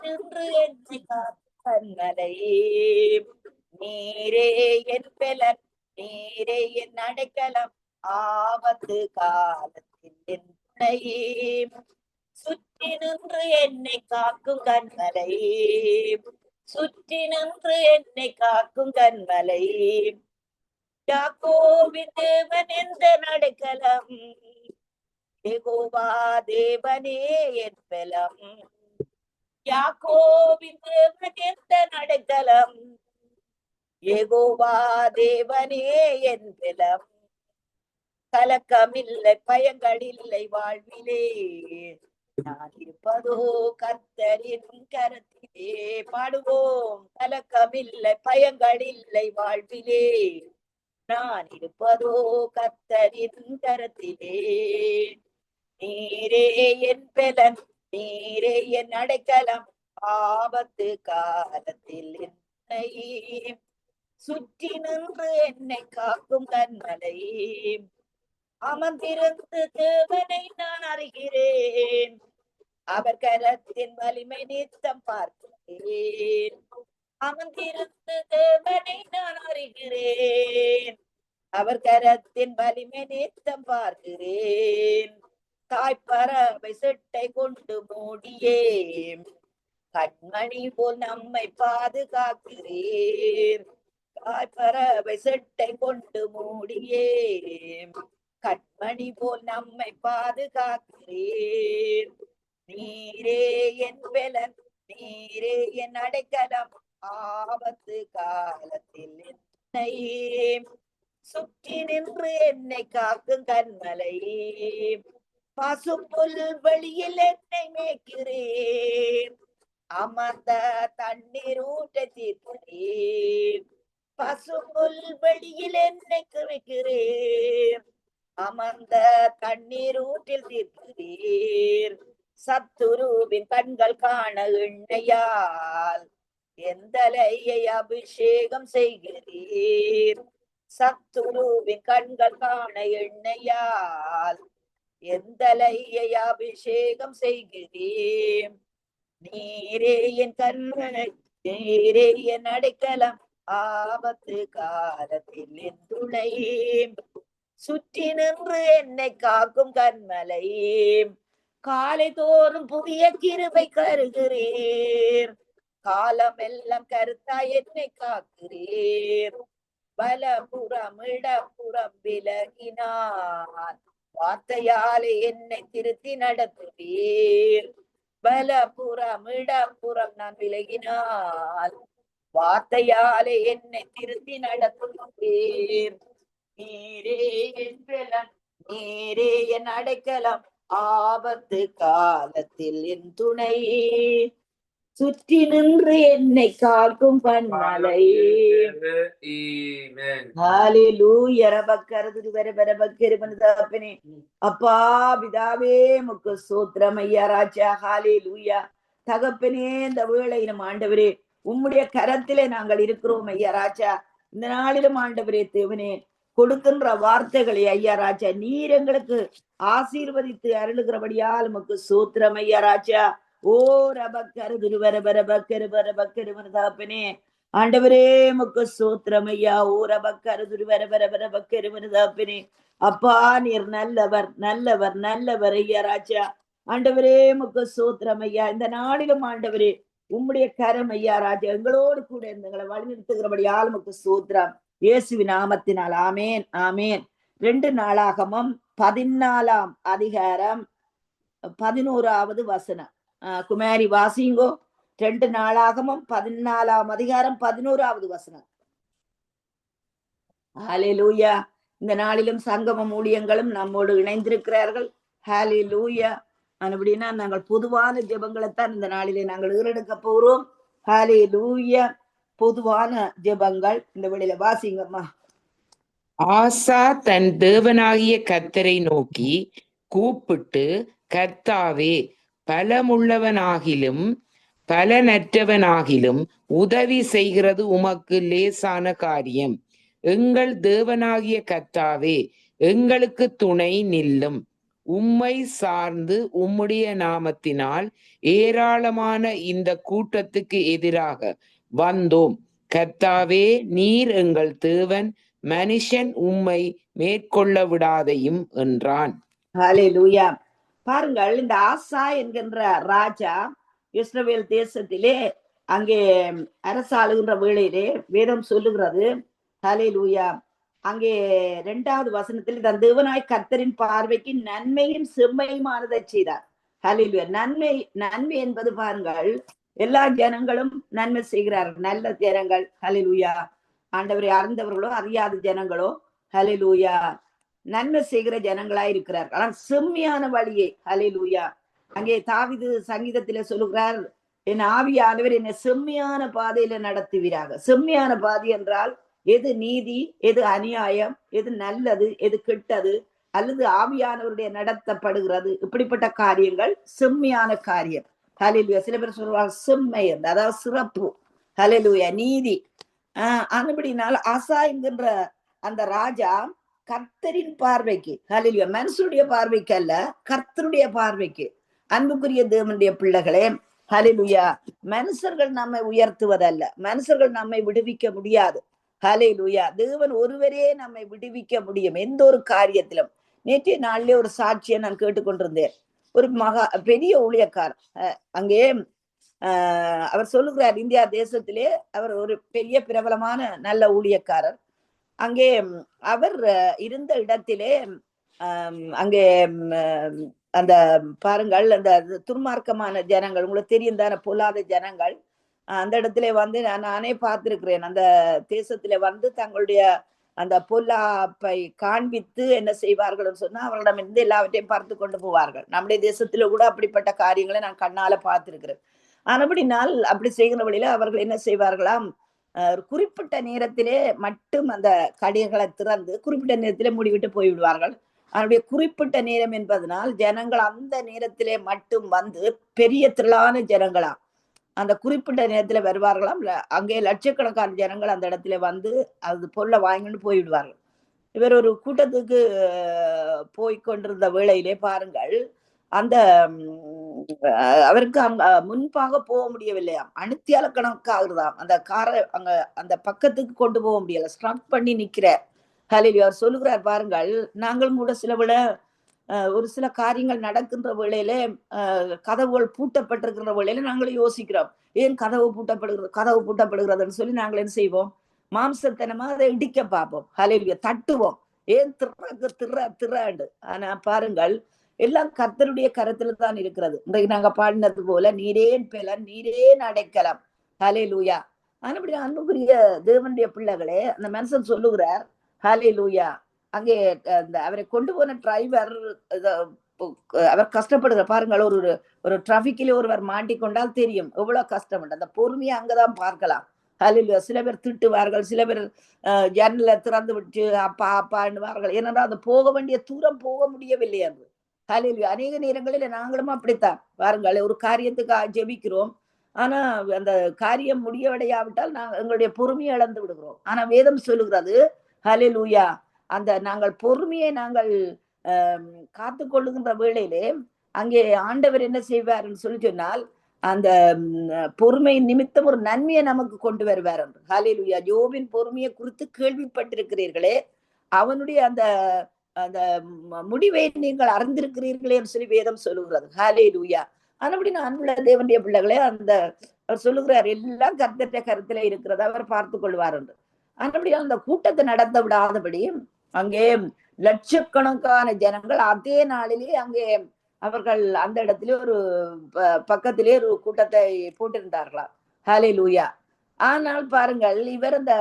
நின்று என்னை காக்கும் கண்மலையே, நீரே என் பெலன், நீரே என் அடைக்கலம், ஆபத்து காலத்தில் என் துணையே. சுற்றி நின்று என்னை காக்கும் கண்மலையே, சுற்றி நின்று என்னை காக்கும் கண்மலையே. யாக்கோபின் தேவன் எந்த அடைக்கலம், யெகோவா தேவனே என் பெலம். யாக்கோபின் தேவன் எந்த அடைக்கலம், யெகோவா தேவனே என் பெலம். கலக்கமில்லை பயங்களில்லை வாழ்விலே, நான் இருப்பதோ கர்த்தரின் கரத்திலே. பாடுவோம். கலக்கமில்லை பயங்களில்லை வாழ்விலே, நான் இருப்பதோ கர்த்தரின் கரத்திலே. நீரே என் பெலன், நீரே என் அடைக்கலம், ஆபத்து காலத்தில் என்னை சுற்றி நின்று என்னை காக்கும் கண்மலையே. அமர்ந்திருந்து தேவனை நான் அறிகிறேன், அவர் கரத்தின் வலிமை நித்தம் பார்க்கிறேன். அமர்ந்திருந்து தேவனை நான் அறிகிறேன், அவர் கரத்தின் வலிமை நித்தம் பார்க்கிறேன். தாய்ப்பறவை சிட்டை கொண்டு மூடியே, கண்மணி போல் நம்மை பாதுகாக்கிறேன். தாய்ப்பறவை சிட்டை கொண்டு மூடியே, கண்மணி போல் நம்மை பாதுகாக்கிறேன். நீரே என் பெலன், நீரே என் அடைக்கலம், ஆபத்து காலத்தில் என்னை சுற்றி நின்று என்னை காக்கும் கண்மலையே. பசும்புல் வெளியில் என்னை மேய்க்கிறேன், அமர்ந்த தண்ணீர் ஊட்ட தீர்க்கிறேன். பசும்புல் வெளியில் என்னை வைக்கிறேன், அமர்ந்த தண்ணீர் ஊற்றில் தீர்க்கிறீர். சத்துருவின் கண்கள் காண எண்ணெயால் எந்தலையை அபிஷேகம் செய்கிறீர். சத்துருவின் கண்கள் காண எண்ணெயால் எந்தலையை அபிஷேகம் செய்கிறீர். நீரே என் கண்மலை, நீரே என் அடைக்கலம், ஆபத்து காலத்தில் என் துணை. சுற்றி நின்று என்னை காக்கும் கண்மலையே. காலை தோறும் புதிய கிருபை கருகிறீர், காலம் எல்லாம் கருத்தாய் என்னை காக்கிறீர். வலப்புறம் இடப்புறம் விலகினார், வார்த்தையாலே என்னை திருத்தி நடத்துவீர். வலப்புறம் இடப்புறம் நான் விலகினால், வார்த்தையாலே என்னை திருத்தி நடத்துவீர். நீரே என் பெலன், நீரே என் அடைக்கலம், ஆபத்து காலத்தில் என் துணை. சுற்றி நின்று என்னை காக்கும் கண்மலை. அப்பா பிதாவே முக்கு சூத்திரம் ஐயா ராஜா. ஹalleluya. தகப்பனே இந்த வேளையிலும் ஆண்டவரே உம்முடைய கரத்திலே நாங்கள் இருக்கிறோம் ஐயா ராஜா. இந்த நாளிலும் ஆண்டவரே தேவனே கொடுக்கின்ற வார்த்தைகளை ஐயா ராஜா நீர் எங்களுக்கு ஆசீர்வதித்து அருளுகிறபடியால் உமக்கு சூத்திரம் ஐயா ராஜா. ஓ ரபக்கரு துருவரபரபக்கருவரபக்கருவனதாப்பனே ஆண்டவரே முக்கு சூத்திரம் ஐயா. ஓ ரபக்கரு துருவரபரபரபக்கருவனதாப்பனே. அப்பா நீர் நல்லவர் நல்லவர் நல்லவர் ஐயா ராஜா. ஆண்டவரே முக்கு சூத்திரம் ஐயா. இந்த நாளிலும் ஆண்டவரே உம்முடைய கரம் ஐயா ராஜா எங்களோடு கூட எங்களை வழிநிறுத்துகிறபடியால் உமக்கு சூத்திரம் இயேசுவின் நாமத்தினால். ஆமேன் ஆமேன். 2 நாளாகமம் 14ஆம் அதிகாரம் 11வது வசனம். குமாரி வாசிங்கோ. 2 நாளாகமம் 14ஆம் அதிகாரம் 11வது வசனம். ஹalleluya. இந்த நாளிலும் சங்கமம் ஊழியங்களும் நம்மோடு இணைந்திருக்கிறார்கள். ஹalleluya. அப்படின்னா நாங்கள் பொதுவான ஜெபங்களைத்தான் இந்த நாளிலே நாங்கள் ஈரெடுக்க போறோம். ஹalleluya. பொதுவான ஜெபங்கள் இந்த வேளையில வாசிங்கம்மா. ஆசா தன் தேவனாகிய கர்த்தரை நோக்கி கூப்பிட்டு, கர்த்தாவே பலமுள்ளவனாகிலும் பலனற்றவனாகிலும் உதவி செய்கிறது உமக்கு லேசான காரியம். எங்கள் தேவனாகிய கர்த்தாவே எங்களுக்கு துணை நில்லும். உம்மை சார்ந்து உம்முடைய நாமத்தினால் ஏராளமான இந்த கூட்டத்துக்கு எதிராக வந்தோம். கர்த்தாவே, நீர் எங்கள் தேவன், மனுஷன் உம்மை மேற்கொள்ள விடாதையும் என்றான். ஹalleluya. பாருங்கள், இந்த ஆசா என்கின்ற ராஜா இஸ்ரவேல் தேசத்திலே அங்கே அரசாளுகின்ற வேளையிலே வேதம் சொல்லுகிறது. ஹalleluya. அங்கே 2வது வசனத்தில் தன் தேவனாய் கர்த்தரின் பார்வைக்கு நன்மையும் செம்மையுமானதை செய்தார். ஹalleluya. நன்மை என்பது பாருங்கள், எல்லா ஜனங்களும் நன்மை செய்கிறார்கள், நல்ல ஜனங்கள். ஹalleluya. ஆண்டவரை அறிந்தவர்களோ அறியாத ஜனங்களோ ஹalleluya நன்மை செய்கிற ஜனங்களாய் இருக்கிறார்கள். ஆனால் செம்மையான வழியை ஹalleluya. அங்கே தாவீது சங்கீதத்திலே சொல்லுகிறார், என் ஆவியானவர் என்னை செம்மையான பாதையில நடத்துவீராக. செம்மையான பாதை என்றால் எது நீதி, எது அநியாயம், எது நல்லது, எது கெட்டது, அல்லது ஆவியானவருடைய நடத்தப்படுகிறது, இப்படிப்பட்ட காரியங்கள் செம்மையான காரியம். ஹalleluya. சில பேர் சொல்லுவாங்க செம்மை, அதாவது சிறப்பு. ஹalleluya, நீதி. அதுபடினால் ஆசா என்கின்ற அந்த ராஜா கர்த்தரின் பார்வைக்கு, ஹalleluya, மனுஷனுடைய பார்வைக்கு அல்ல, கர்த்தருடைய பார்வைக்கு. அன்புக்குரிய தேவனுடைய பிள்ளைகளே, ஹalleluya, மனுஷர்கள் நம்மை உயர்த்துவதல்ல, மனுஷர்கள் நம்மை விடுவிக்க முடியாது. ஹalleluya, தேவன் ஒருவரே நம்மை விடுவிக்க முடியும் எந்த ஒரு காரியத்திலும். நேற்றைய நாளிலே ஒரு சாட்சியை நான் கேட்டுக்கொண்டிருந்தேன். ஒரு பெரிய ஊழியக்காரர் அங்கே அவர் சொல்லுகிறார், இந்தியா தேசத்திலே அவர் ஒரு பெரிய பிரபலமான நல்ல ஊழியக்காரர். அங்கே அவர் இருந்த இடத்திலே அங்கே அந்த பாருங்கள், அந்த துன்மார்க்கமான ஜனங்கள், உங்களுக்கு தெரியும் தானே, பொல்லாத ஜனங்கள் அந்த இடத்துல வந்து நானே பார்த்திருக்கிறேன். அந்த தேசத்திலே வந்து தங்களுடைய அந்த பொல்லாப்பை காண்பித்து என்ன செய்வார்கள் சொன்னா, அவர்களிடம் இருந்து எல்லாவற்றையும் பார்த்து கொண்டு போவார்கள். நம்முடைய தேசத்துல கூட அப்படிப்பட்ட காரியங்களை நான் கண்ணால பார்த்திருக்கிறேன். ஆனபடினால் அப்படி செய்கிற வழியில அவர்கள் என்ன செய்வார்களாம், குறிப்பிட்ட நேரத்திலே மட்டும் அந்த கடைகளை திறந்து குறிப்பிட்ட நேரத்திலே மூடிவிட்டு போய்விடுவார்கள். அதனுடைய குறிப்பிட்ட நேரம் என்பதனால் ஜனங்கள் அந்த நேரத்திலே மட்டும் வந்து பெரிய திரளான ஜனங்களாம் அந்த குறிப்பிட்ட நேரத்துல வருவார்களாம். அங்கே லட்சக்கணக்கான ஜனங்கள் அந்த இடத்துல வந்து அது பொருளை வாங்கிட்டு போய்விடுவார்கள். இவர் ஒரு கூட்டத்துக்கு போய்கொண்டிருந்த வேளையிலே பாருங்கள், அந்த அவருக்கு அங்க முன்பாக போக முடியவில்லையாம், அனுத்தியால கணக்காகுதாம். அந்த காரை அங்க அந்த பக்கத்துக்கு கொண்டு போக முடியல, ஸ்ட்ரக் பண்ணி நிக்கிறார். ஹalleluya. அவர் சொல்லுகிறார், பாருங்கள், நாங்களும் கூட சில விட ஒரு சில காரியங்கள் நடக்கின்ற வேளையில கதவுகள் பூட்டப்பட்டிருக்கிற வேளையில நாங்களும் யோசிக்கிறோம், ஏன் கதவு பூட்டப்படுகிறதுன்னு சொல்லி நாங்கள் என்ன செய்வோம், மாம்சத்தனமா அதை இடிக்க பார்ப்போம். ஹalleluya, தட்டுவோம், ஏன் திறாண்டு. ஆனா பாருங்கள், எல்லாம் கர்த்தருடைய கரத்துல தான் இருக்கிறது. இன்றைக்கு நாங்க பாடினது போல, நீரேன் பெலன், நீரேன் அடைக்கலாம். ஹalleluya. ஆனபடி அன்புக்குரிய தேவனுடைய பிள்ளைகளே, அந்த மனுஷன் சொல்லுகிறார், ஹalleluya, அங்கே அந்த அவரை கொண்டு போன டிரைவர் அவர் கஷ்டப்படுகிற பாருங்கள். ஒரு டிராபிக்ல ஒருவர் மாட்டிக்கொண்டால் தெரியும் எவ்வளவு கஷ்டம். அந்த பொறுமையை அங்கதான் பார்க்கலாம். ஹalleluya. சில பேர் திட்டுவார்கள், சில பேர் ஜன்னல திறந்து விட்டு அப்பா அப்பான்னுவார்கள். ஏனென்றால் அந்த போக வேண்டிய தூரம் போக முடியவில்லை என்று. ஹalleluya. அநேக நேரங்களில் நாங்களும் அப்படித்தான் பாருங்கள், ஒரு காரியத்துக்கு ஜெபிக்கிறோம், ஆனா அந்த காரியம் முடியவிடையாவிட்டால் நாங்கள் எங்களுடைய பொறுமையை இழந்து விடுகிறோம். ஆனா வேதம் சொல்லுகிறது, ஹalleluya, அந்த நாங்கள் பொறுமையை நாங்கள் காத்து கொள்ளுகின்ற வேளையிலே அங்கே ஆண்டவர் என்ன செய்வார்ன்னு சொல்லி சொன்னால், அந்த பொறுமையின் நிமித்தம் ஒரு நன்மையை நமக்கு கொண்டு வருவார் என்று. ஹalleluya. யோபின் பொறுமையை குறித்து கேள்விப்பட்டிருக்கிறீர்களே, அவனுடைய அந்த அந்த முடிவை நீங்கள் அறிந்திருக்கிறீர்களே என்று சொல்லி வேதம் சொல்லுகிறது. ஹalleluya. ஆனபடி அன்புள்ள தேவனுடைய பிள்ளைகளே, அந்த அவர் சொல்லுகிறார், எல்லாம் கர்த்தருடைய கருத்துல இருக்கிறத அவர் பார்த்து கொள்வார் என்று. ஆனபடியால் அந்த கூட்டத்தை நடத்த விடாதபடி அங்கே லட்சக்கணக்கான ஜனங்கள் அதே நாளிலே அங்கே அவர்கள் அந்த இடத்திலே ஒரு பக்கத்திலே ஒரு கூட்டத்தை போட்டிருந்தார்களாம். ஹalleluya. ஆனால் பாருங்கள், இவர் அந்த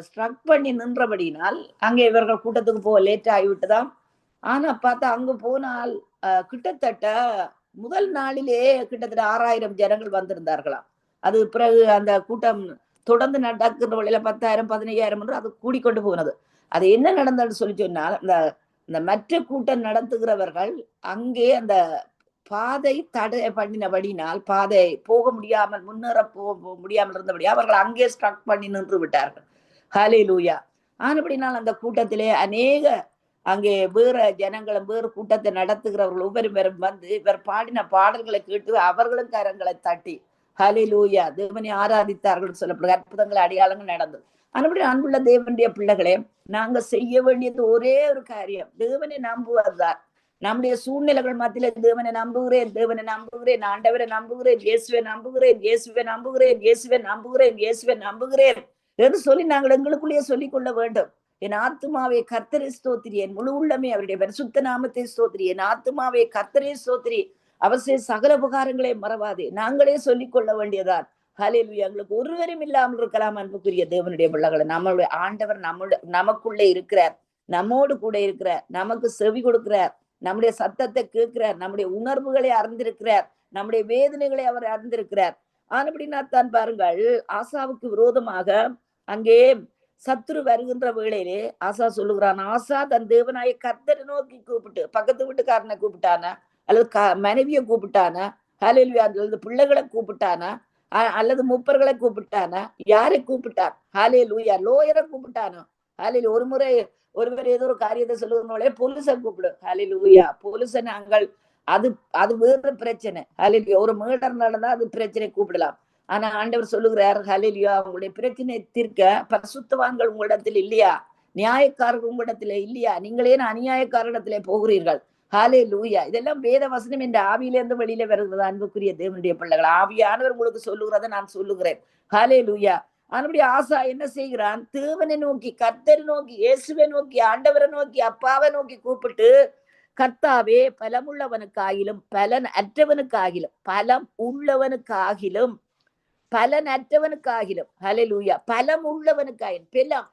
ஸ்ட்ரக் பண்ணி நின்றபடினால் அங்கே இவர்கள் கூட்டத்துக்கு போக லேட் ஆகிவிட்டுதான். ஆனா பார்த்தா அங்கு போனால் கிட்டத்தட்ட முதல் நாளிலே கிட்டத்தட்ட 6000 ஜனங்கள் வந்திருந்தார்களாம். அது பிறகு அந்த கூட்டம் தொடர்ந்து நடக்கிற வழியில 10,000 15,000 என்று அது கூடிக்கொண்டு போனது. அது என்ன நடந்ததுன்னு சொல்லி சொன்னால், இந்த மற்ற கூட்டம் நடத்துகிறவர்கள் அங்கே அந்த பாதை தடை பண்ணினபடினால், பாதை போக முடியாமல் முன்னேற போக முடியாமல் இருந்தபடியா அவர்கள் அங்கே ஸ்ட்ரக் பண்ணி நின்று விட்டார்கள். ஹalleluya. ஆனபடினால் அந்த கூட்டத்திலே அநேக அங்கே வேற ஜனங்களும் வேறு கூட்டத்தை நடத்துகிறவர்கள் ஒவ்வொருவரும் வந்து இவர் பாடின பாடல்களை கேட்டு அவர்களும் கரங்களை தட்டி ஹalleluya தேவனை ஆராதித்தார்கள் சொல்லப்படுற அற்புதங்கள் அடையாளங்கள் நடந்தது. அதுபடி அன்புள்ள தேவனுடைய பிள்ளைகளே, நாங்க செய்ய வேண்டியது ஒரே ஒரு காரியம், தேவனை நம்புவதுதான். நம்முடைய சூழ்நிலைகள் மத்தியில தேவனை நம்புகிறேன், தேவனை நம்புகிறேன், ஆண்டவரை நம்புகிறேன், இயேசுவை நம்புகிறேன், இயேசுவை நம்புகிறேன், இயேசுவை நம்புகிறேன், இயேசுவை நம்புகிறேன் என்று சொல்லி நாங்கள் எங்களுக்குள்ளேயே சொல்லிக் கொள்ள வேண்டும். என் ஆத்துமாவே கர்த்தரை ஸ்தோத்திரி, என் முழு உள்ளமே அவருடைய பரிசுத்த நாமத்தை ஸ்தோத்திரி, என் ஆத்துமாவே கர்த்தரை ஸ்தோத்திரி, அவசிய சகல உபகாரங்களை மறவாதே. நாங்களே சொல்லிக் கொள்ள வேண்டியதான். ஹalleluya. எங்களுக்கு ஒருவரும் இல்லாமல் இருக்கலாம் அன்புக்குரிய தேவனுடைய பிள்ளைகளை. நம்மளுடைய ஆண்டவர் நமக்குள்ளே இருக்கிறார், நம்மோடு கூட இருக்கிறார், நமக்கு செவி கொடுக்கிறார், நம்முடைய சத்தத்தை கேட்கிறார், நம்முடைய உணர்வுகளை அறிந்திருக்கிறார், நம்முடைய வேதனைகளை அவர் அறிந்திருக்கிறார். ஆனபடினா தான் பாருங்கள், ஆசாவுக்கு விரோதமாக அங்கே சத்துரு வருகின்ற வேளையிலே ஆசா சொல்லுகிறான். ஆசா தன் தேவனாய கர்த்தரை நோக்கி கூப்பிட்டு, பக்கத்து வீட்டுக்காரனை கூப்பிட்டானா அல்லது மனைவியை கூப்பிட்டானா, ஹalleluya, அல்லது பிள்ளைகளை கூப்பிட்டானா அல்லது மூப்பர்களை கூப்பிட்டானா, யாரை கூப்பிட்டான்? ஹalleluya, லோயரை கூப்பிட்டானோ? ஹalleluya. ஒரு முறை ஒருவர் ஏதோ ஒரு காரியத்தை சொல்லுவதனாலே போலீஸை கூப்பிடு. ஹalleluya. போலீஸை நாங்கள் அது அது வேறு பிரச்சனை. ஹalleluya. ஒரு மர்டர் நடந்தா அது பிரச்சனை கூப்பிடலாம். ஆனா ஆண்டவர் சொல்லுகிறார், ஹalleluya, உங்களுடைய பிரச்சனை தீர்க்க பரிசுத்தவான்கள் உங்களிடத்தில் இல்லையா? நியாயக்காரர்கள் உங்களிடத்துல இல்லையா? நீங்களே அநியாயக்காரிடத்திலே போகிறீர்கள். ஹalleluya. இதெல்லாம் வேத வசனம் என்ற ஆவியிலிருந்து வெளியில வருகிறது அன்புக்குரிய தேவனுடைய பிள்ளைகள். ஆவியானவர் உங்களுக்கு சொல்லுகிறத நான் சொல்லுகிறேன். ஹalleluya. அதனுடைய ஆசா என்ன செய்கிறான்? தேவனை நோக்கி, கர்த்தரை நோக்கி, இயேசுவை நோக்கி, ஆண்டவரை நோக்கி, அப்பாவை நோக்கி கூப்பிட்டு, கர்த்தாவே பலமுள்ளவனுக்காகிலும் பலன் அற்றவனுக்காகிலும், பலம் உள்ளவனுக்காகிலும் பலன் அற்றவனுக்காகிலும், ஹalleluya, பலம் உள்ளவனுக்காகிலும், பலம்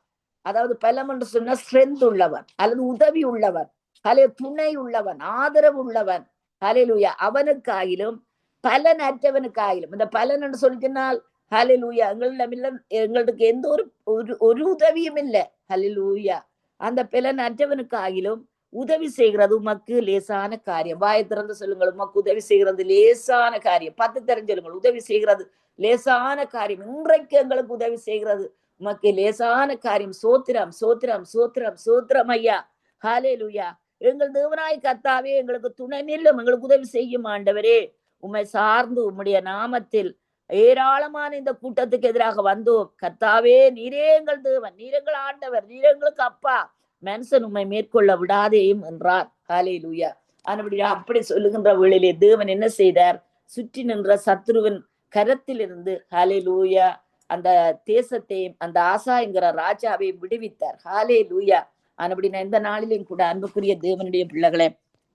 அதாவது பலம் என்று சொன்ன ஸ்ட்ரென்த் உள்ளவன் அல்லது உதவி உள்ளவன், துணை உள்ளவன், ஆதரவு உள்ளவன், ஹalleluya, அவனுக்காகிலும் பலன் அற்றவனுக்காகிலும். இந்த பலன் என்று சொல்லினால் ஹalleluya, எங்களுக்கு எந்த ஒரு உதவியும் இல்லை. ஹalleluya. அந்த பலன் அற்றவனுக்காகிலும் உதவி செய்கிறது உமக்கு லேசான காரியம். வாயை திறந்து சொல்லுங்கள், உமக்கு உதவி செய்கிறது லேசான காரியம். 10 தெரிஞ்சலுங்கள், உதவி செய்கிறது லேசான காரியம். இன்றைக்கு எங்களுக்கு உதவி செய்கிறது உமக்கு லேசான காரியம். சோத்திரம் சோத்திரம் சோத்திரம் சோத்திரம் ஐயா. ஹalleluya. எங்கள் தேவனாய் கர்த்தாவே எங்களுக்கு துணை நில்லும், எங்களுக்கு உதவி செய்யும் ஆண்டவரே. உம்மை சார்ந்து உம்முடைய நாமத்தில் ஏராளமான இந்த கூட்டத்துக்கு எதிராக வந்தோம். கர்த்தாவே, நீரே எங்கள் தேவன், நீர் எங்கள் ஆண்டவர், நீர் எங்களுக்கு அப்பா, மனுஷன் உம்மை மேற்கொள்ள விடாதேயும் என்றார். ஹalleluya. அப்படி சொல்லுகின்ற வேளையிலே தேவன் என்ன செய்தார்? சுற்றி நின்ற சத்ருவின் கரத்தில் இருந்து ஹalleluya அந்த தேசத்தையும் அந்த ஆசா என்கிற ராஜாவை விடுவித்தார். ஹalleluya. அப்படின்னா இந்த நாளிலும் கூட அன்புக்குரிய தேவனுடைய பிள்ளைகளே,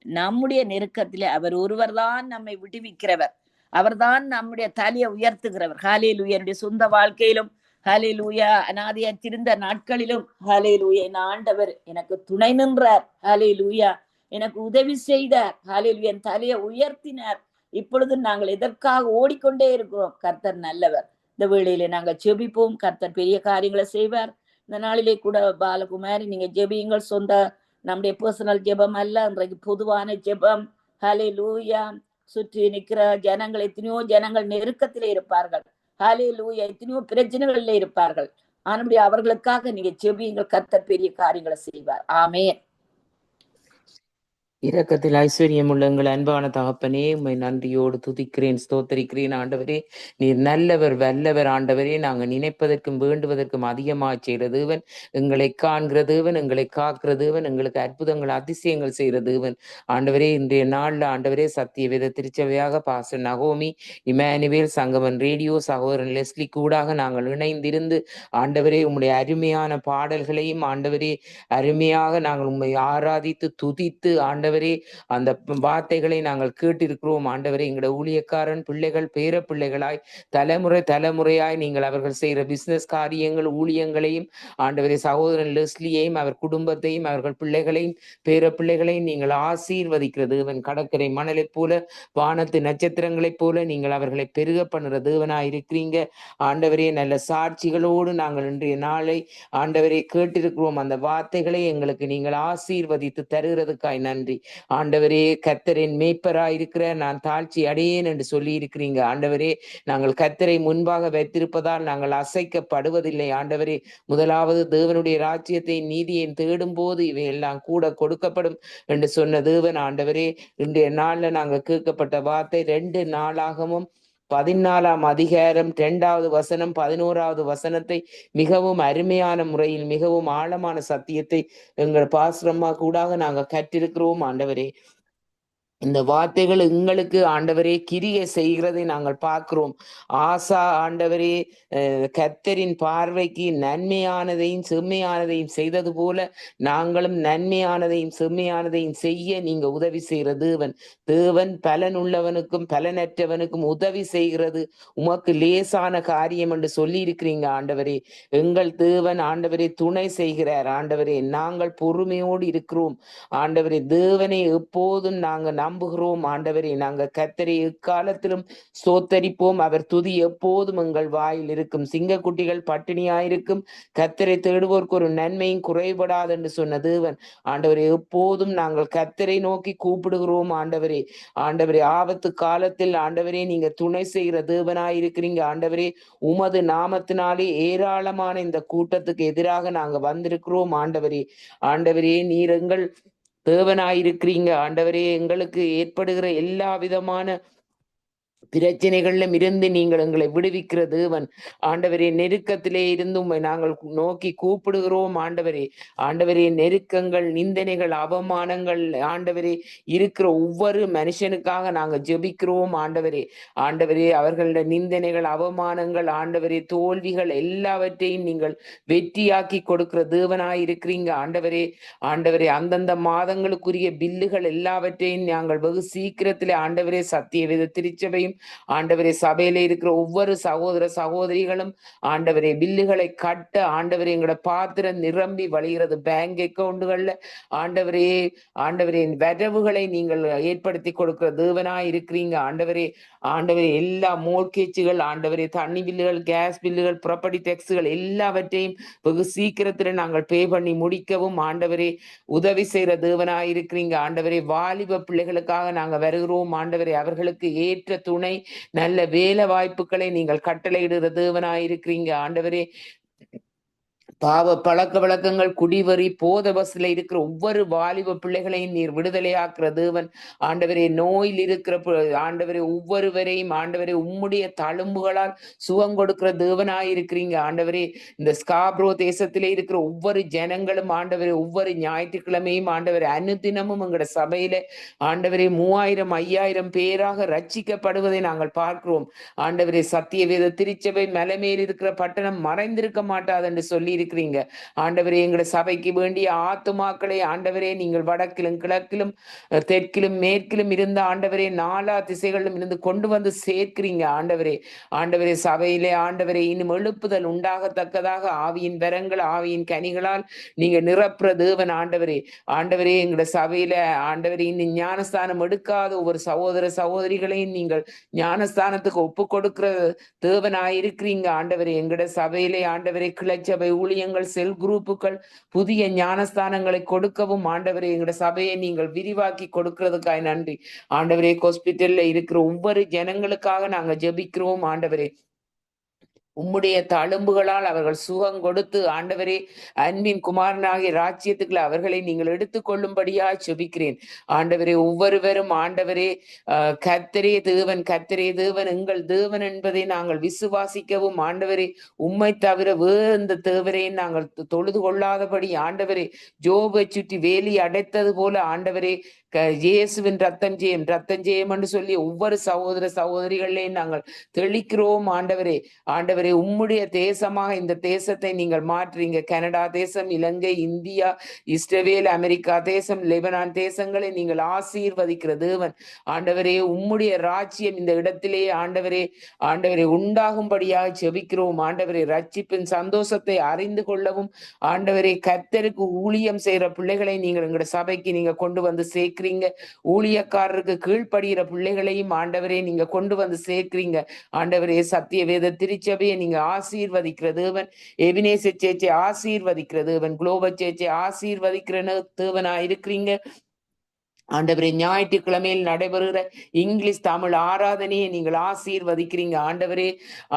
நம்முடைய நெருக்கத்திலே அவர் ஒருவர் தான் நம்மை விடுவிக்கிறவர், அவர்தான் நம்முடைய தலையை உயர்த்துகிறவர். ஹalleluya. என்னுடைய சொந்த வாழ்க்கையிலும் ஹalleluya, அநாதியா திருந்த நாட்களிலும் ஹalleluya, என் ஆண்டவர் எனக்கு துணை நின்றார். ஹalleluya, எனக்கு உதவி செய்தார். ஹalleluya, என் தலையை உயர்த்தினார். இப்பொழுது நாங்கள் எதற்காக ஓடிக்கொண்டே இருக்கிறோம்? கர்த்தர் நல்லவர். இந்த வேளையிலே நாங்கள் ஜெபிப்போம், கர்த்தர் பெரிய காரியங்களை செய்வார். இந்த நாளிலே கூட பாலகுமாரி, நீங்க ஜெபியுங்கள். சொந்த நம்முடைய பர்சனல் ஜெபம் அல்ல, இன்றைக்கு பொதுவான ஜெபம். ஹalleluya. சுற்றி நிற்கிற ஜனங்கள், எத்தனையோ ஜனங்கள் நெருக்கத்திலே இருப்பார்கள். ஹalleluya, எத்தனையோ பிரச்சனைகளில் இருப்பார்கள். ஆனால் அவர்களுக்காக நீங்க ஜெபியுங்கள், கர்த்தர் பெரிய காரியங்களை செய்வார். ஆமென். இரக்கத்தில் ஐஸ்வர்யம் உள்ள எங்கள் அன்பான தகப்பனே, உம்மை நன்றியோடு துதிக்கிறேன், ஸ்தோத்தரிக்கிறேன். ஆண்டவரே, நீர் நல்லவர், வல்லவர். ஆண்டவரே, நாங்கள் நினைப்பதற்கும் வேண்டுவதற்கும் அதிகமாக செய்கிற தேவன், எங்களை காண்கிற தேவன், எங்களை காக்கிற தேவன், எங்களுக்கு அற்புதங்கள் அதிசயங்கள் செய்கிற தேவன். ஆண்டவரே, இன்றைய நாளில் ஆண்டவரே, சத்தியவேத திருச்சபையாக பாஸ்டர் நகோமி, இமானுவேல் சங்கமன் ரேடியோ சகோதரன் லெஸ்லி கூடாக நாங்கள் இணைந்திருந்து ஆண்டவரே, உம்முடைய அருமையான பாடல்களையும் ஆண்டவரே அருமையாக நாங்கள் உம்மை ஆராதித்து துதித்து ஆண்டவரே அந்த வார்த்தைகளை நாங்கள் கேட்டிருக்கிறோம். ஆண்டவரே, எங்களுடைய ஊழியக்காரன் பிள்ளைகள் பேர பிள்ளைகளாய் தலைமுறை தலைமுறையாய் நீங்கள் அவர்கள் செய்கிற பிசினஸ் காரியங்கள் ஊழியங்களையும் ஆண்டவரே சகோதரன் லெஸ்லியையும் அவர் குடும்பத்தையும் அவர்கள் பிள்ளைகளையும் பேர பிள்ளைகளையும் நீங்கள் ஆசீர்வதிக்கிற தேவன். கடற்கரை மணலை போல வானத்து நட்சத்திரங்களைப் போல நீங்கள் அவர்களை பெருக பண்ணுற தேவனாய் இருக்கிறீங்க. ஆண்டவரே, நல்ல சாட்சிகளோடு நாங்கள் இன்றைய நாளை ஆண்டவரே கேட்டிருக்கிறோம். அந்த வார்த்தைகளை எங்களுக்கு நீங்கள் ஆசீர்வதித்து தருகிறதுக்காய் நன்றி. ஆண்டவரே கர்த்தரின் மேய்ப்பராய் இருக்கிற நான் தாழ்ச்சி அடையேன் என்று சொல்லி இருக்கிறீங்க ஆண்டவரே. நாங்கள் கர்த்தரை முன்பாக வைத்திருப்பதால் நாங்கள் அசைக்கப்படுவதில்லை ஆண்டவரே. முதலாவது தேவனுடைய ராஜ்யத்தை நீதியை தேடும் போது இவை எல்லாம் கூட கொடுக்கப்படும் என்று சொன்ன தேவன் ஆண்டவரே. இன்றைய நாள்ல நாங்கள் கேட்கப்பட்ட வார்த்தை 2 நாளாகவும் 14ஆம் அதிகாரம் 2வது வசனம் 11வது வசனத்தை மிகவும் அருமையான முறையில் மிகவும் ஆழமான சத்தியத்தை எங்கள் பாஸ்ரம்மா கூடாக நாங்கள் கற்றிருக்கிறோம் ஆண்டவரே. இந்த வார்த்தைகள் எங்களுக்கு ஆண்டவரே கிரியை செய்கிறதை நாங்கள் பார்க்கிறோம். ஆசா ஆண்டவரே கர்த்தரின் பார்வைக்கு நன்மையானதையும் செம்மையானதையும் செய்தது போல நாங்களும் நன்மையானதையும் செம்மையானதையும் செய்ய நீங்க உதவி செய்கிற தேவன். தேவன் பலனுள்ளவனுக்கும் பலனற்றவனுக்கும் உதவி செய்கிறது உமக்கு லேசான காரியம் என்று சொல்லி இருக்கிறீங்க ஆண்டவரே. எங்கள் தேவன் ஆண்டவரே துணை செய்கிறார் ஆண்டவரே. நாங்கள் பொறுமையோடு இருக்கிறோம் ஆண்டவரே. தேவனை எப்போதும் நாங்கள் நம்புகிறோம் ஆண்டவரே. நாங்கள் கர்த்தரை எக்காலத்திலும் ஸ்தோத்தரிப்போம். அவர் துதி எப்போதும் எங்கள் வாயில் இருக்கும். சிங்கக்குட்டிகள் பட்டினியாயிருக்கும், கர்த்தரை தேடுவோருக்கு ஒரு நன்மையும் குறைபடாது என்று சொன்ன தேவன் ஆண்டவரே. எப்போதும் நாங்கள் கர்த்தரை நோக்கி கூப்பிடுகிறோம் ஆண்டவரே. ஆண்டவரே ஆபத்து காலத்தில் ஆண்டவரே நீங்க துணை செய்கிற தேவனாயிருக்கிறீங்க ஆண்டவரே. உமது நாமத்தினாலே ஏராளமான இந்த கூட்டத்துக்கு எதிராக நாங்க வந்திருக்கிறோம் ஆண்டவரே. ஆண்டவரே நீர் எங்கள் தேவனாயிருக்கிறீங்க ஆண்டவரே. எங்களுக்கு ஏற்படுகிற எல்லா விதமான பிரச்சனைகளிலும் இருந்து நீங்கள் எங்களை விடுவிக்கிற தேவன் ஆண்டவரே. நெருக்கத்திலே இருந்து உம்மை நாங்கள் நோக்கி கூப்பிடுகிறோம் ஆண்டவரே. ஆண்டவரே நெருக்கங்கள், நிந்தனைகள், அவமானங்கள் ஆண்டவரே இருக்கிற ஒவ்வொரு மனுஷனுக்காக நாங்கள் ஜெபிக்கிறோம் ஆண்டவரே. ஆண்டவரே அவர்களுடைய நிந்தனைகள், அவமானங்கள் ஆண்டவரே, தோல்விகள் எல்லாவற்றையும் நீங்கள் வெற்றியாக்கி கொடுக்கிற தேவனாய் இருக்கிறீங்க ஆண்டவரே. ஆண்டவரே அந்தந்த மாதங்களுக்குரிய பில்லுகள் எல்லாவற்றையும் நாங்கள் வெகு சீக்கிரத்திலே ஆண்டவரே சத்திய வேத திருச்சபையும் ஆண்டவரே சபையில இருக்கிற ஒவ்வொரு சகோதர சகோதரிகளும் ஆண்டவரே பில்லுகளை கட்ட ஆண்டவரே எங்களோட பாத்திரம் நிரம்பி வழிகிறது பேங்க் அக்கௌண்டுகள்ல ஆண்டவரே. ஆண்டவரே வரவுகளை நீங்கள் ஏற்படுத்தி கொடுக்கிற தேவனாய் இருக்கிறீங்க ஆண்டவரே. ஆண்டவரே எல்லா மோர்கேஜுகள் ஆண்டவரே, தண்ணி பில்லுகள், கேஸ் பில்லுகள், ப்ராப்பர்ட்டி டேக்ஸுகள் எல்லாவற்றையும் வெகு சீக்கிரத்துல நாங்கள் பே பண்ணி முடிக்கவும் ஆண்டவரே உதவி செய்கிற தேவனாய் இருக்கிறீங்க ஆண்டவரே. வாலிப பிள்ளைகளுக்காக நாங்க வருகிறோம் ஆண்டவரே. அவர்களுக்கு ஏற்ற துணை, நல்ல வேலை வாய்ப்புகளை நீங்கள் கட்டளையிடுகிற தேவனாய் இருக்கிறீங்க ஆண்டவரே. பாவ பழக்க வழக்கங்கள், குடிவரி, போத பஸ்ல இருக்கிற ஒவ்வொரு வாலிப பிள்ளைகளையும் நீர் விடுதலையாக்குற தேவன் ஆண்டவரே. நோயில் இருக்கிற ஆண்டவரே ஒவ்வொருவரையும் ஆண்டவரே உம்முடைய தழும்புகளால் சுகம் கொடுக்கிற தேவனாய் இருக்கிறீங்க ஆண்டவரே. இந்த ஸ்காப்ரோ தேசத்திலே இருக்கிற ஒவ்வொரு ஜனங்களும் ஆண்டவரே ஒவ்வொரு ஞாயிற்றுக்கிழமையும் ஆண்டவரே அனுதினமும் எங்களோட சபையில ஆண்டவரே 3000 5000 பேராக ரட்சிக்கப்படுவதை நாங்கள் பார்க்கிறோம் ஆண்டவரே. சத்திய வேத திருச்சபை மலைமேல் இருக்கிற பட்டணம் மறைந்திருக்க மாட்டாது என்று சொல்லி இருக்கிறீங்க ஆண்டவரே. எங்களோட சபைக்கு வேண்டிய ஆத்துமாக்களை ஆண்டவரே நீங்கள் வடக்கிலும் கிழக்கிலும் தெற்கிலும் மேற்கிலும் இருந்த ஆண்டவரே நாலா திசைகளிலும் இருந்து கொண்டு வந்து சேர்க்கிறீங்க ஆண்டவரே. ஆண்டவரே சபையிலே ஆண்டவரே இன்னும் எழுப்புதல் உண்டாகத்தக்கதாக ஆவியின் வரங்கள், ஆவியின் கனிகளால் நீங்க நிரப்புற தேவன் ஆண்டவரே. ஆண்டவரே எங்களோட சபையில ஆண்டவரே இன்னும் ஞானஸ்தானம் எடுக்காத ஒவ்வொரு சகோதர சகோதரிகளையும் நீங்கள் ஞானஸ்தானத்துக்கு ஒப்பு கொடுக்கிற தேவனாயிருக்கிறீங்க ஆண்டவரே. எங்களோட சபையிலே ஆண்டவரே கிளைச்சபை ஊழியங்கள், செல் குரூப்புகள், புதிய ஞானஸ்தானங்களை கொடுக்கவும் ஆண்டவரே எங்களோட சபையை நீங்கள் விரிவாக்கி கொடுக்கிறதுக்காக நன்றி ஆண்டவரே. ஹாஸ்பிட்டல்ல இருக்கிற ஒவ்வொரு ஜனங்களுக்காக நாங்க ஜெபிக்கிறோம் ஆண்டவரே. உம்முடைய தழும்புகளால் அவர்கள் சுகம் கொடுத்து ஆண்டவரே அன்பின் குமாரனாகிய ராஜ்யத்துக்குள்ள அவர்களை நீங்கள் எடுத்துக்கொள்ளும்படியா செபிக்கிறேன் ஆண்டவரே. ஒவ்வொருவரும் ஆண்டவரே கர்த்தரே தேவன், கர்த்தரே தேவன், எங்கள் தேவன் என்பதை நாங்கள் விசுவாசிக்கவும் ஆண்டவரே உம்மை தவிர வேறு தேவரையும் நாங்கள் தொழுது கொள்ளாதபடி ஆண்டவரே ஜோபை சுற்றி வேலி அடைத்தது போல ஆண்டவரே இயேசுவின் ரத்தம் ஜெயம், ரத்தம் ஜெயம் என்று சொல்லி ஒவ்வொரு சகோதர சகோதரிகளையும் நாங்கள் தெளிக்கிறோம் ஆண்டவரே. ஆண்டவரே உம்முடைய தேசமாக இந்த தேசத்தை நீங்கள் மாற்றுறீங்க. கனடா தேசம், இலங்கை, இந்தியா, இஸ்ரவேல், அமெரிக்கா தேசம், லெபனான் தேசங்களை நீங்கள் ஆசீர்வதிக்கிற தேவன் ஆண்டவரே. உம்முடைய ராஜ்யம் இந்த இடத்திலே ஆண்டவரே ஆண்டவரே உண்டாகும்படியாக செபிக்கிறோம் ஆண்டவரே. ரட்சிப்பின் சந்தோஷத்தை அறிந்து கொள்ளவும் ஆண்டவரே கர்த்தருக்கு ஊழியம் செய்யற பிள்ளைகளை நீங்கள் எங்களோட சபைக்கு நீங்க கொண்டு வந்து சேர்க்கிறீங்க. ஊழியக்காரருக்கு கீழ்ப்படுகிற பிள்ளைகளையும் ஆண்டவரே நீங்க கொண்டு வந்து சேர்க்கிறீங்க ஆண்டவரே. சத்திய வேத திருச்சபையை நீங்க ஆசீர்வதிக்கிற தேவன், எபினேசர் சேர்ச்சை ஆசீர்வதிக்கிற தேவன், குளோபல் சேர்ச்சை ஆசீர்வதிக்கிற தேவனா இருக்கிறீங்க ஆண்டவரே, ஞாயிற்றுக்கிழமையில் நடைபெறுகிற இங்கிலீஷ் தமிழ் ஆராதனையை நீங்கள் ஆசீர்வதிக்கிறீங்க ஆண்டவரே.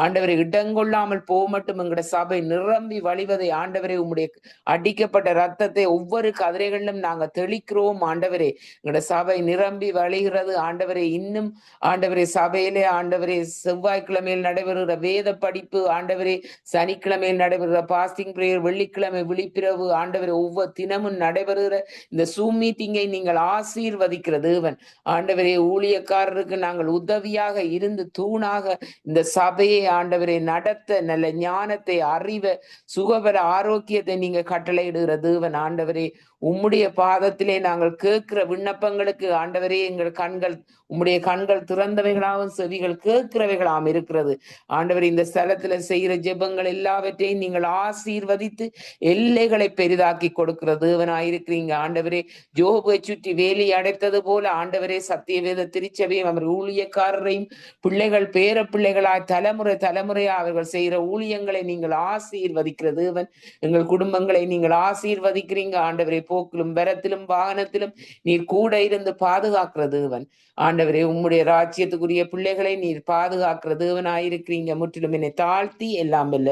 ஆண்டவரை இடங்கொள்ளாமல் போக மட்டும் எங்களோட சபை நிரம்பி வழிவதை ஆண்டவரே, உம்முடைய அடிக்கப்பட்ட ரத்தத்தை ஒவ்வொரு கதிரைகளிலும் நாங்க தெளிக்கிறோம் ஆண்டவரே. எங்களோட சபை நிரம்பி வழிகிறது ஆண்டவரே. இன்னும் ஆண்டவரே, சபையிலே ஆண்டவரே, செவ்வாய்க்கிழமையில் நடைபெறுகிற வேத படிப்பு ஆண்டவரே, சனிக்கிழமையில் நடைபெறுகிற பாஸ்டிங் பிரேயர், வெள்ளிக்கிழமை விழிப்பிரவு ஆண்டவரே, ஒவ்வொரு தினமும் நடைபெறுகிற இந்த சூம் மீட்டிங்கை நீங்கள் ஆசீர்வதிக்கிற தேவன் ஆண்டவரே. ஊழியக்காரருக்கு நாங்கள் உதவியாக இருந்து தூணாக இந்த சபையை ஆண்டவரை நடத்த நல்ல ஞானத்தை, அறிவை, சுகபர ஆரோக்கியத்தை நீங்க கட்டளையிடுகிற தேவன் ஆண்டவரே. உம்முடைய பாதத்திலே நாங்கள் கேட்கிற விண்ணப்பங்களுக்கு ஆண்டவரே, எங்கள் கண்கள் உம்முடைய கண்கள் திறந்தவைகளாகவும் செவிகள் கேட்கிறவைகளாகவும் இருக்கிறது ஆண்டவரே. இந்த ஸ்தலத்துல செய்கிற ஜெபங்கள் எல்லாவற்றையும் நீங்கள் ஆசீர்வதித்து எல்லைகளை பெரிதாக்கி கொடுக்கிற தேவனாயிருக்கிறீங்க ஆண்டவரே. யோபை சுற்றி வேலி அடைத்தது போல ஆண்டவரே, சத்தியவேத திருச்சபையும் அவர் ஊழியக்காரரையும் பிள்ளைகள் பேர பிள்ளைகளாய் தலைமுறை தலைமுறையா அவர்கள் செய்கிற ஊழியங்களை நீங்கள் ஆசீர்வதிக்கிற தேவன். எங்கள் குடும்பங்களை நீங்கள் ஆசீர்வதிக்கிறீங்க ஆண்டவரே. போக்கிலும் வரத்திலும் வாகனத்திலும் நீர் கூட இருந்து பாதுகாக்கிற தேவன் ஆண்டவரே. உம்முடைய ராஜ்யத்துக்குரிய பிள்ளைகளை நீர் பாதுகாக்கிற தேவனாயிருக்கிறீங்க. முற்றிலும் என்னை தாழ்த்தி எல்லாம் இல்ல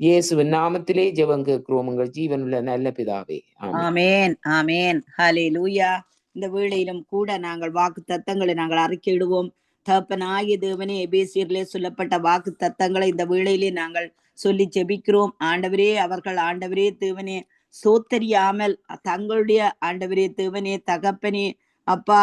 இயேசுவின் நாமத்திலே ஜெபம் கேட்கிறோம் உங்கள் ஜீவனுள்ள நல்ல பிதாவே. ஆமேன், ஆமேன், ஹல்லேலூயா. இந்த வேளையிலும் கூட நாங்கள் வாக்கு தத்தங்களை நாங்கள் அறிக்கையிடுவோம். தகப்பனாகிய தேவனே, எபேசியரிலே சொல்லப்பட்ட வாக்கு தத்தங்களை இந்த வேளையிலே நாங்கள் சொல்லி ஜெபிக்கிறோம் ஆண்டவரே. அவர்கள் ஆண்டவரே தேவனே சோத்தரியாமல் தங்களுடைய ஆண்டவரே தேவனே தகப்பனே அப்பா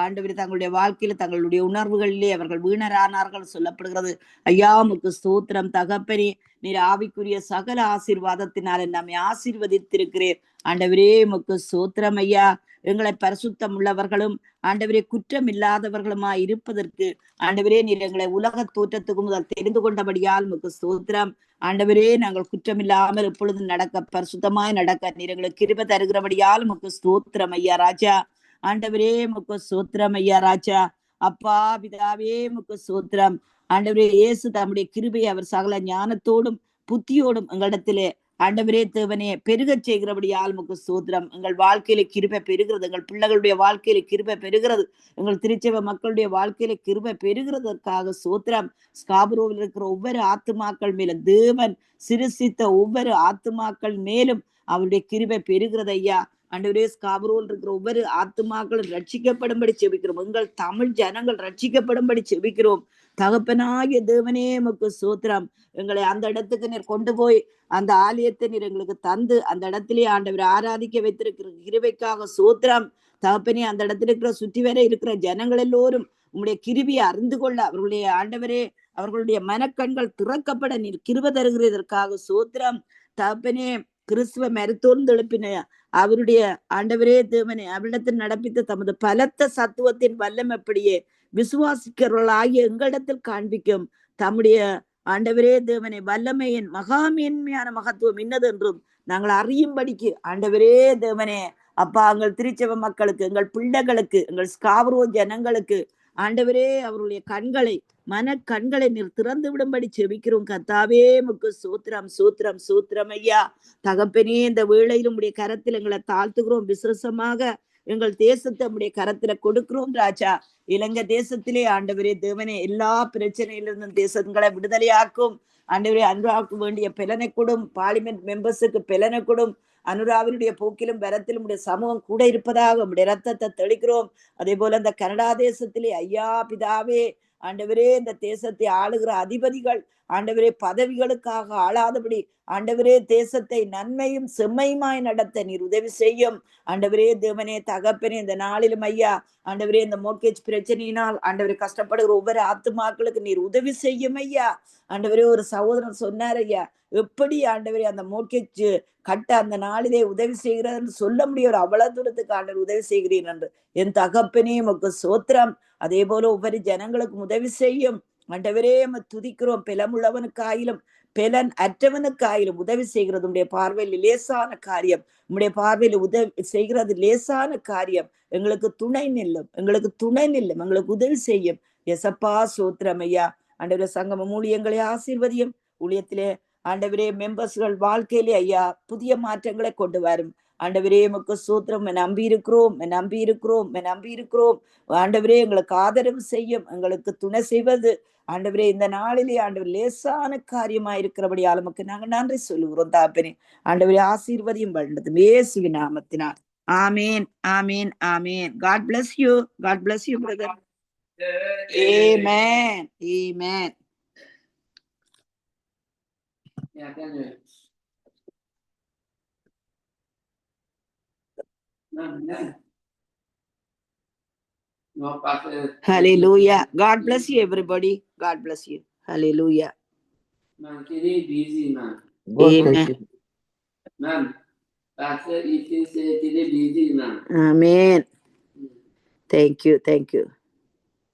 ஆண்டவரே தங்களுடைய வாழ்க்கையில தங்களுடைய உணர்வுகளிலே அவர்கள் வீணரானார்கள் சொல்லப்படுகிறது. ஐயா உமக்கு ஸ்தோத்திரம் தகப்பனே. நீர் ஆவிக்குரிய சகல ஆசீர்வாதத்தினால நம்மை ஆசீர்வதித்திருக்கிறீர் ஆண்டவரே. உமக்கு ஸ்தோத்திரம் ஐயா. எங்களை பரிசுத்தம் உள்ளவர்களும் ஆண்டவரே குற்றம் இல்லாதவர்களுமா இருப்பதற்கு ஆண்டவரே நீர் எங்களை உலக தோற்றத்துக்கு முதல் தெரிந்து கொண்டபடியால் உமக்கு ஸ்தோத்திரம் ஆண்டவரே. நாங்கள் குற்றமில்லாமல் எப்பொழுதும் நடக்க பரிசுத்தமாய் நடக்க நீர் எங்களுக்கு கிருபை தருகிறபடியால் உமக்கு ஸ்தோத்திரம் ஐயா ராஜா. ஆண்டவரே உமக்கு ஸ்தோத்திரம் ஐயா ராஜா. அப்பா பிதாவே உமக்கு ஸ்தோத்திரம் ஆண்டவரே. இயேசு தம்முடைய கிருபையை அவர் சகல ஞானத்தோடும் புத்தியோடும் எங்களிடத்திலே ஆண்டவரே தேவனே பெருகச் செய்கிறபடியால் உமக்கு ஸ்தோத்திரம். எங்கள் வாழ்க்கையில கிருபை பெருகிறது, எங்கள் பிள்ளைகளுடைய வாழ்க்கையில கிருபை பெருகிறது, எங்கள் திருச்சபை மக்களுடைய வாழ்க்கையில கிருபை பெருகிறதற்காக ஸ்தோத்திரம். ஸ்காபுரோவில் இருக்கிற ஒவ்வொரு ஆத்துமாக்கள் மேலும் தேவன் சிருஷ்டித்த ஒவ்வொரு ஆத்துமாக்கள் மேலும் அவருடைய கிருபை பெருகிறது ஐயா. ஆண்டவரே ஸ்காபுரோவில் இருக்கிற ஒவ்வொரு ஆத்துமாக்களும் ரட்சிக்கப்படும்படி செபிக்கிறோம். எங்கள் தமிழ் ஜனங்கள் ரட்சிக்கப்படும்படி செபிக்கிறோம். தகப்பனாகிய தேவனே உமக்கு ஸ்தோத்திரம். எங்களை அந்த இடத்துக்கு நீர் கொண்டு போய் அந்த ஆலயத்தை நீர் எங்களுக்கு தந்து அந்த இடத்திலே ஆண்டவர் ஆராதிக்க வைத்திருக்கிற கிருபைக்காக ஸ்தோத்திரம் தகப்பனே. அந்த இடத்துல இருக்கிற சுற்றி வர இருக்கிற ஜனங்கள் எல்லோரும் உம்முடைய கிருபியை அறிந்து கொள்ள அவர்களுடைய ஆண்டவரே அவர்களுடைய மனக்கண்கள் திறக்கப்பட நீர் கிருபை தருகிறதற்காக ஸ்தோத்திரம் தகப்பனே. கிறிஸ்துவ மருத்துவம் எழுப்பின அவருடைய ஆண்டவரே தேவனே அவரிடத்தில் நடப்பித்த தமது பலத்த சத்துவத்தின் வல்லம் அப்படியே விசுவாசிக்கிறவர்களாகிய எங்களிடத்தில் காண்பிக்கும் தம்முடைய ஆண்டவரே தேவனே வல்லமையின் மகாமேன்மையான மகத்துவம் இன்னது என்றும் நாங்கள் அறியும்படிக்கு ஆண்டவரே தேவனே அப்பா எங்கள் திருச்சபை மக்களுக்கு எங்கள் பிள்ளைகளுக்கு எங்கள் ஸ்காபுரோ ஜனங்களுக்கு ஆண்டவரே அவருடைய கண்களை மன கண்களை நீர் திறந்து விடும்படி செபிக்கிறோம் கர்த்தாவே. உமக்கு சூத்திரம் சூத்திரம் சூத்திரம் ஐயா தகப்பனே. இந்த வேளையிலும் உடைய கரத்தில் எங்களை தாழ்த்துகிறோம். விசேஷமாக எங்கள் தேசத்தை உடைய கரத்துல கொடுக்கிறோம் ராஜா. இலங்கை தேசத்திலே ஆண்டவரே தேவனே எல்லா பிரச்சனையிலிருந்தும் தேசங்களை விடுதலையாக்கும் ஆண்டவரே. அனுராவுக்கு வேண்டிய பலனை கொடும், பார்லிமெண்ட் மெம்பர்ஸுக்கு பலனை கொடும். அனுராவினுடைய போக்கிலும் வரத்திலும் உடைய சமூகம் கூட இருப்பதாக உடைய ரத்தத்தை தெளிக்கிறோம். அதே போல இந்த கனடா தேசத்திலே ஐயா பிதாவே ஆண்டவரே இந்த தேசத்தை ஆளுகிற அதிபதிகள் ஆண்டவரே பதவிகளுக்காக ஆளாதபடி ஆண்டவரே தேசத்தை நன்மையும் செம்மையுமாய் நடத்த நீர் உதவி செய்யும் ஆண்டவரே தேவனே தகப்பனே. இந்த நாளிலும் ஐயா ஆண்டவரே இந்த மோர்கேஜ் பிரச்சனையினால் ஆண்டவரே கஷ்டப்படுகிற ஒவ்வொரு ஆத்துமாக்களுக்கு நீர் உதவி செய்யும் ஐயா. ஆண்டவரே ஒரு சகோதரன் சொன்னார் ஐயா எப்படி ஆண்டவரே அந்த மோர்கேஜ் கட்ட அந்த நாளிலே உதவி செய்கிறதுன்னு சொல்ல முடியும். அவ்வளவு தூரத்துக்கு ஆண்டவர் உதவி செய்கிறீர் என்று என் தகப்பனே உமக்கு சோத்திரம். அதே போல ஒவ்வொரு ஜனங்களுக்கும் உதவி செய்யும் ஆண்டவரே. துதிக்கிறோம். பெலமுள்ளவனுக்காயிலும் பெலன் அற்றவனுக்காயிலும் உதவி செய்கிறது உடைய பார்வையில் லேசான காரியம். உடைய பார்வையில் உதவி செய்கிறது லேசான காரியம். எங்களுக்கு துணை நில்லும், எங்களுக்கு துணை நில்லும், எங்களுக்கு உதவி செய்யும். எசப்பா சோத்திரம் ஐயா. ஆண்டவரே சங்கம ஊழியங்களை ஆசீர்வதியும். ஊழியத்திலே ஆண்டவரே மெம்பர்ஸ்கள் வாழ்க்கையிலே ஐயா புதிய மாற்றங்களை கொண்டு வரும் ஆண்டவரே உமக்கு ஸ்தோத்திரம். நம்பி இருக்கிறோம், நம்பி இருக்கிறோம், நம்பி இருக்கிறோம். ஆண்டவரே எங்களுக்கு ஆதரவு செய்யும், எங்களுக்கு துணை செய்வது ஆண்டவரே இந்த நாளிலே ஆண்டவர் லேசான காரியமா இருக்கிறபடியால் நமக்கு நாங்க நன்றி சொல்லுகிறோம் தாப்பனே. ஆண்டவரே ஆசீர்வதியும் வந்தது இயேசுவின் நாமத்தினால். ஆமேன், ஆமேன், ஆமேன். God bless you. God bless you, brother. Amen. Amen. Hallelujah. God bless you, everybody. God bless you. Hallelujah. Man, today busy, man. God bless Amen. you. Man, Pastor, it is today busy, man. Amen. Thank you. Thank you.